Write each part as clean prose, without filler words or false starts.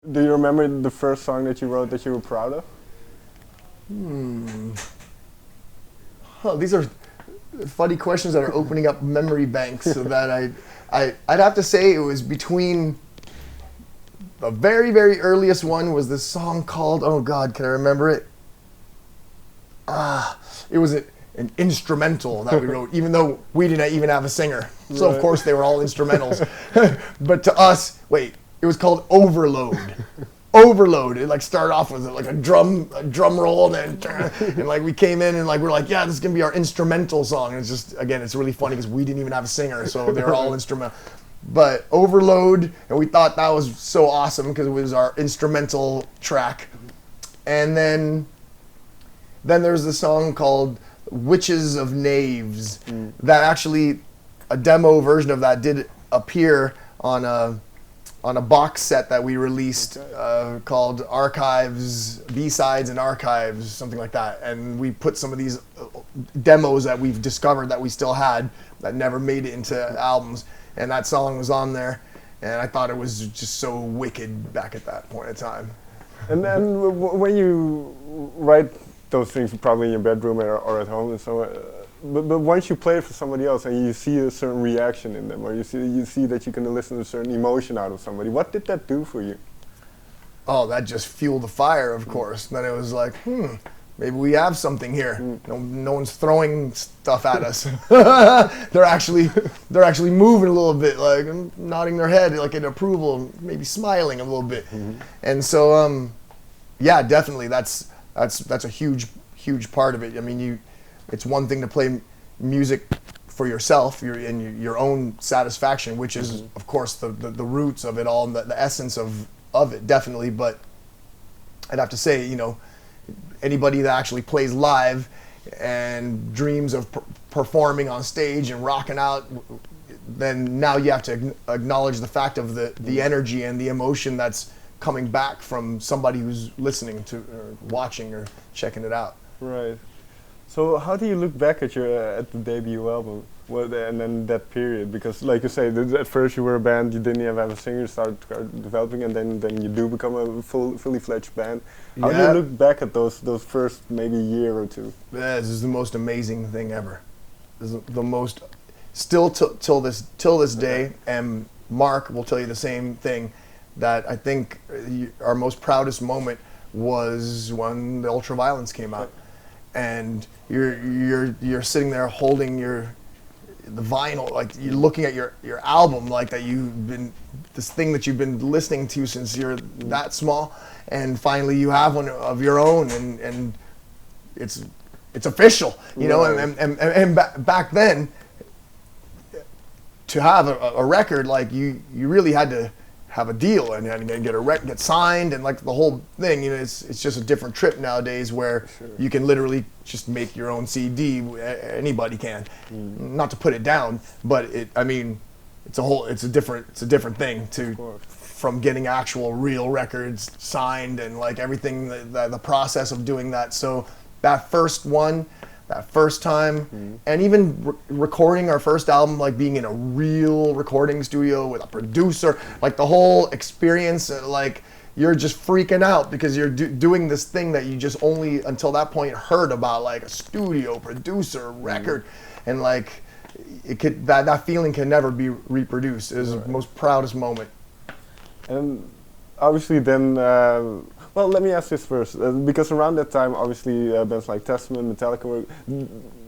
Do you remember the first song that you wrote that you were proud of? These are funny questions that are opening up memory banks. So that I'd have to say it was between the very, very earliest one was this song called, oh God, can I remember it? It was an instrumental that we wrote, even though we didn't even have a singer. So Right. of course they were all instrumentals. But to us, it was called Overload. Overload. It like started off with like a drum roll, and then and like we came in and like we're like, yeah, this is gonna be our instrumental song. And it's just, again, it's really funny because we didn't even have a singer, so they were all instrumental. But Overload, and we thought that was so awesome because it was our instrumental track. And then there's the song called Witches of Knaves that actually, a demo version of that did appear on a box set that we released called Archives, B-Sides and Archives, something like that. And we put some of these demos that we've discovered that we still had that never made it into albums. And that song was on there. And I thought it was just so wicked back at that point in time. And then when you write those things, probably in your bedroom or at home, and so. But once you play it for somebody else and you see a certain reaction in them, or you see that you can elicit a certain emotion out of somebody, what did that do for you? Oh, that just fueled the fire, of course. Then it was like, maybe we have something here. No one's throwing stuff at us. they're actually moving a little bit, like nodding their head, like in approval, maybe smiling a little bit. And so, yeah, definitely, that's a huge part of it. I mean, it's one thing to play music for yourself, your own satisfaction, which is, of course, the roots of it all, and the essence of it, definitely. But I'd have to say, anybody that actually plays live and dreams of performing on stage and rocking out, then now you have to acknowledge the fact of the energy and the emotion that's coming back from somebody who's listening to or watching or checking it out. Right. So how do you look back at the debut album, and then that period? Because, like you say, at first you were a band, you didn't even have a singer, started developing, and then you do become a fully fledged band. How do you look back at those first maybe year or two? This is the most amazing thing ever. This is the most, still till this day, and Mark will tell you the same thing, that I think our most proudest moment was when the Ultraviolence came out. And you're sitting there holding the vinyl, like you're looking at your album, like this thing that you've been listening to since you're that small, and finally you have one of your own, and it's official, and back then, to have a record, like you really had to have a deal and get signed, and like the whole thing, it's just a different trip nowadays where you can literally just make your own CD. Anybody can. Not to put it down, but it's a different thing from getting actual real records signed and like everything, the process of doing that. So that first time, and even recording our first album, like being in a real recording studio with a producer, like the whole experience, like you're just freaking out because you're doing this thing that you just only until that point heard about, like a studio producer record, and like that feeling can never be reproduced. It was the most proudest moment. And obviously then. Well, let me ask this first, because around that time, obviously, bands like Testament, Metallica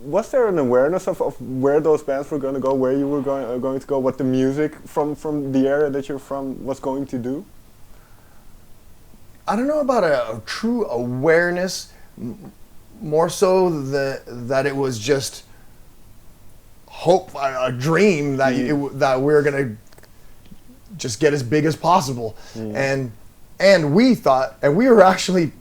was there an awareness of where those bands were going to go, where you were going to go, what the music from the area that you're from was going to do? I don't know about a true awareness, more so that it was just hope, a dream that that we were going to just get as big as possible. And we thought, and we were actually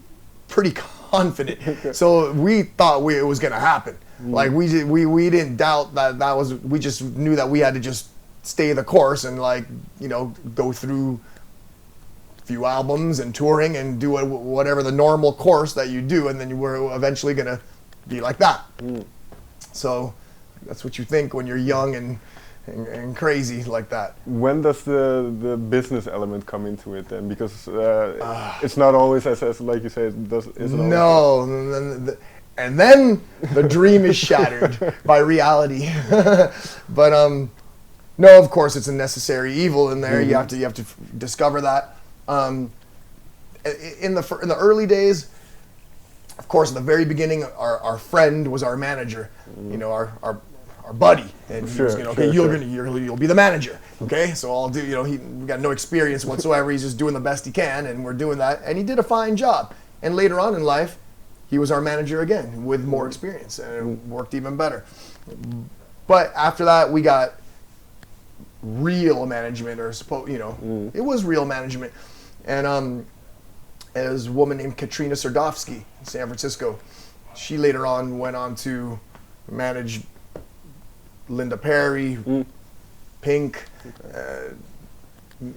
pretty confident. So we thought it was going to happen. Like we didn't doubt that was. We just knew that we had to just stay the course and go through a few albums and touring and do whatever the normal course that you do, and then you were eventually going to be like that. So that's what you think when you're young and and crazy like that. When does the business element come into it then? Because it's not always as like you say. Is it No, and then the dream is shattered by reality. But no, of course it's a necessary evil in there. You have to discover that. In the early days, of course, in the very beginning, our friend was our manager. You know, our buddy, and he was, okay, you'll be the manager. Okay, so I'll do. You know, we got no experience whatsoever. He's just doing the best he can, and we're doing that. And he did a fine job. And later on in life, he was our manager again with more experience, and it worked even better. But after that, we got real management, or it was real management, and there's a woman named Katrina Serdovsky in San Francisco. She later on went on to manage Linda Perry, Pink.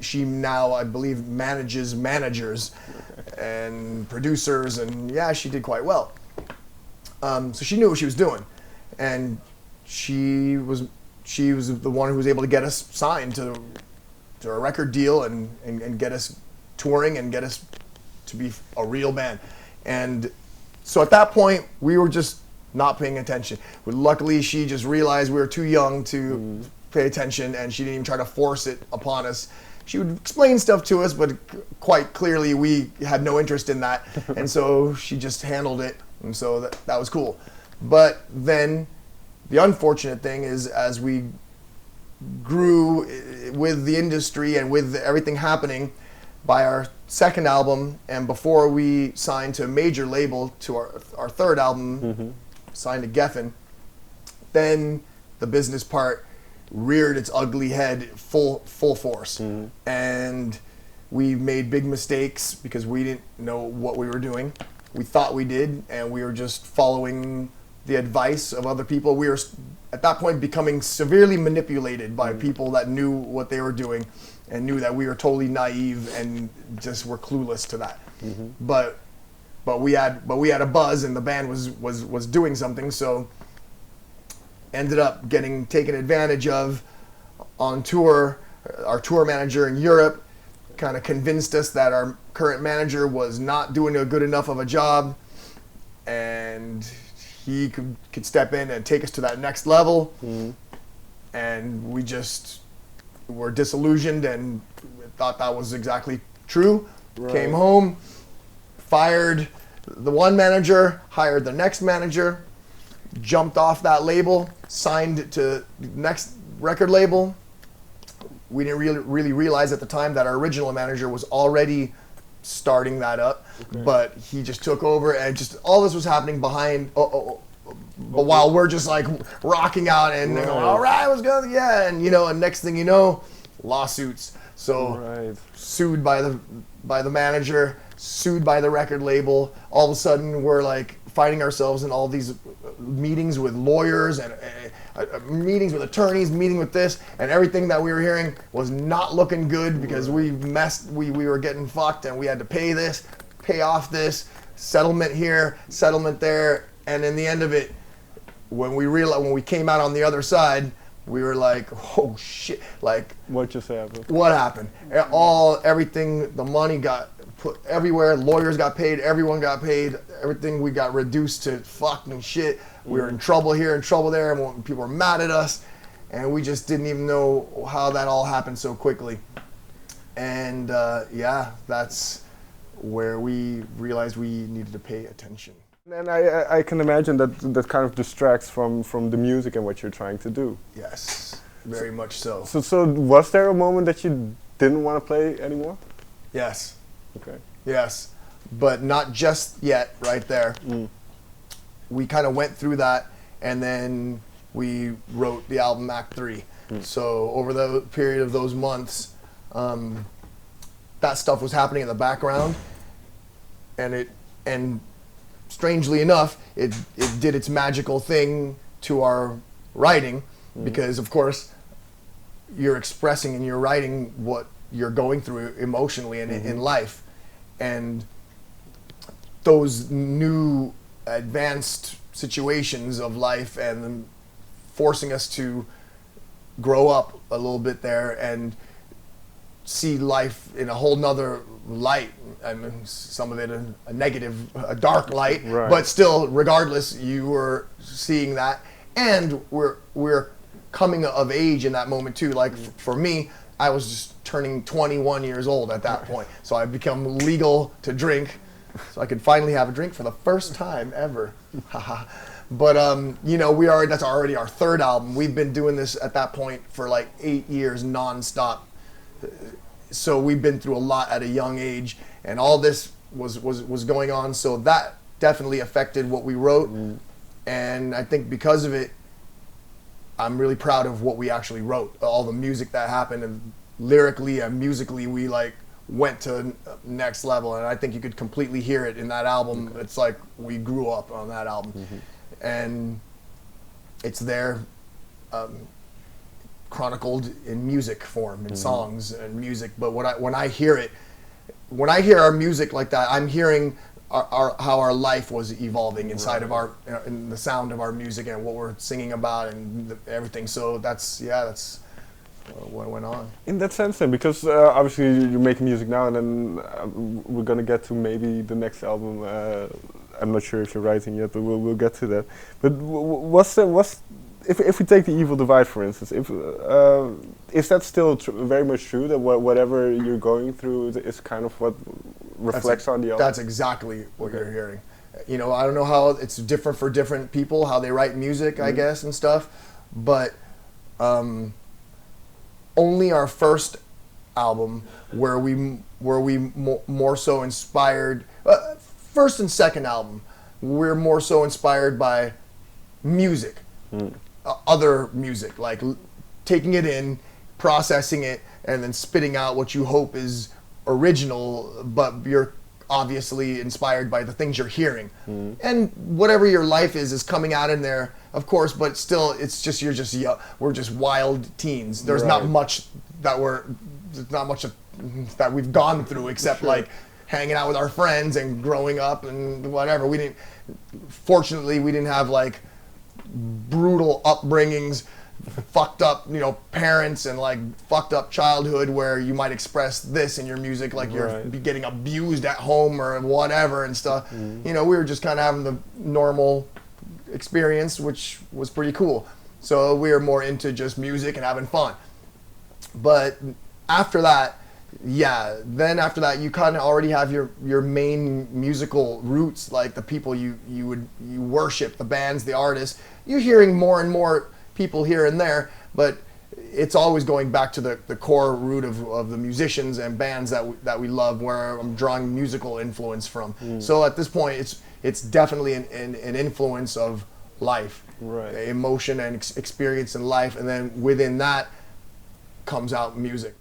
She now, I believe, manages managers and producers, and yeah, she did quite well. So she knew what she was doing, and she was the one who was able to get us signed to a record deal and get us touring and get us to be a real band. And so at that point, we were just not paying attention. But luckily, she just realized we were too young to pay attention, and she didn't even try to force it upon us. She would explain stuff to us, but quite clearly we had no interest in that. And so she just handled it, and so that was cool. But then the unfortunate thing is, as we grew with the industry and with everything happening, by our second album, and before we signed to a major label, to our third album, signed to Geffen, then the business part reared its ugly head full force. And we made big mistakes because we didn't know what we were doing. We thought we did, and we were just following the advice of other people. We were at that point becoming severely manipulated by people that knew what they were doing and knew that we were totally naive and just were clueless to that. But we had a buzz, and the band was doing something, so ended up getting taken advantage of on tour. Our tour manager in Europe kind of convinced us that our current manager was not doing a good enough of a job, and he could step in and take us to that next level. And we just were disillusioned and thought that was exactly true. Came home, fired the one manager, hired the next manager, jumped off that label, signed to the next record label. We didn't really realize at the time that our original manager was already starting that up, but he just took over, and just all this was happening behind. But while we're just like rocking out and going, all right, let's go, yeah, and and next thing you know, lawsuits. So sued by the manager, sued by the record label. All of a sudden, we're like finding ourselves in all these meetings with lawyers and meetings with attorneys, meeting with this, and everything that we were hearing was not looking good because we were getting fucked, and we had to pay this, pay off this, settlement here, settlement there, and in the end of it, when we came out on the other side, we were like, oh shit, like what just happened? What happened? Everything, the money got put everywhere, lawyers got paid, everyone got paid, everything, we got reduced to fucking shit. We were in trouble here, in trouble there, and people were mad at us, and we just didn't even know how that all happened so quickly. And that's where we realized we needed to pay attention. And I can imagine that kind of distracts from the music and what you're trying to do. Yes, very much so. So was there a moment that you didn't want to play anymore? Yes. Okay. Yes, but not just yet right there. We kind of went through that, and then we wrote the album Act 3. So over the period of those months, that stuff was happening in the background, and strangely enough, it did its magical thing to our writing, because of course you're expressing and you're writing what you're going through emotionally and in life, and those new advanced situations of life and forcing us to grow up a little bit there and see life in a whole nother light. I mean, some of it a negative, a dark light, Right. but still, regardless, you were seeing that, and we're coming of age in that moment too. Like for me, I was just turning 21 years old at that point, so I become legal to drink, so I could finally have a drink for the first time ever. But you know, that's already our third album. We've been doing this at that point for like 8 years nonstop. So we've been through a lot at a young age, and all this was going on. So that definitely affected what we wrote, and I think because of it, I'm really proud of what we actually wrote. All the music that happened, and lyrically and musically, we like went to next level, and I think you could completely hear it in that album. Okay. It's like we grew up on that album, and it's there. Chronicled in music form, in songs and music. But when I hear our music like that, I'm hearing how our life was evolving inside of in the sound of our music and what we're singing about and everything. So that's what went on. In that sense then, because obviously you're making music now, and then we're gonna get to maybe the next album. I'm not sure if you're writing yet, but we'll get to that. But if we take the Evil Divide, for instance, is that still very much true that whatever you're going through is kind of what reflects on the album? That's exactly what you're hearing. You know, I don't know how it's different for different people, how they write music, I guess, and stuff, but only our first album where we more so inspired, first and second album, we're more so inspired by music. Other music, like taking it in, processing it, and then spitting out what you hope is original, but you're obviously inspired by the things you're hearing. And whatever your life is coming out in there, of course, but still, we're just wild teens. There's not much that we've gone through except like hanging out with our friends and growing up and whatever. Fortunately, we didn't have like brutal upbringings, fucked up, you know, parents, and like fucked up childhood where you might express this in your music, like you're getting abused at home or whatever and stuff. You know, we were just kind of having the normal experience, which was pretty cool. So we were more into just music and having fun. But after that, then after that you kind of already have your main musical roots, like the people you worship, the bands, the artists. You're hearing more and more people here and there, but it's always going back to the core root of the musicians and bands that we love, where I'm drawing musical influence from. So at this point, it's definitely an influence of life, emotion and experience in life, and then within that comes out music.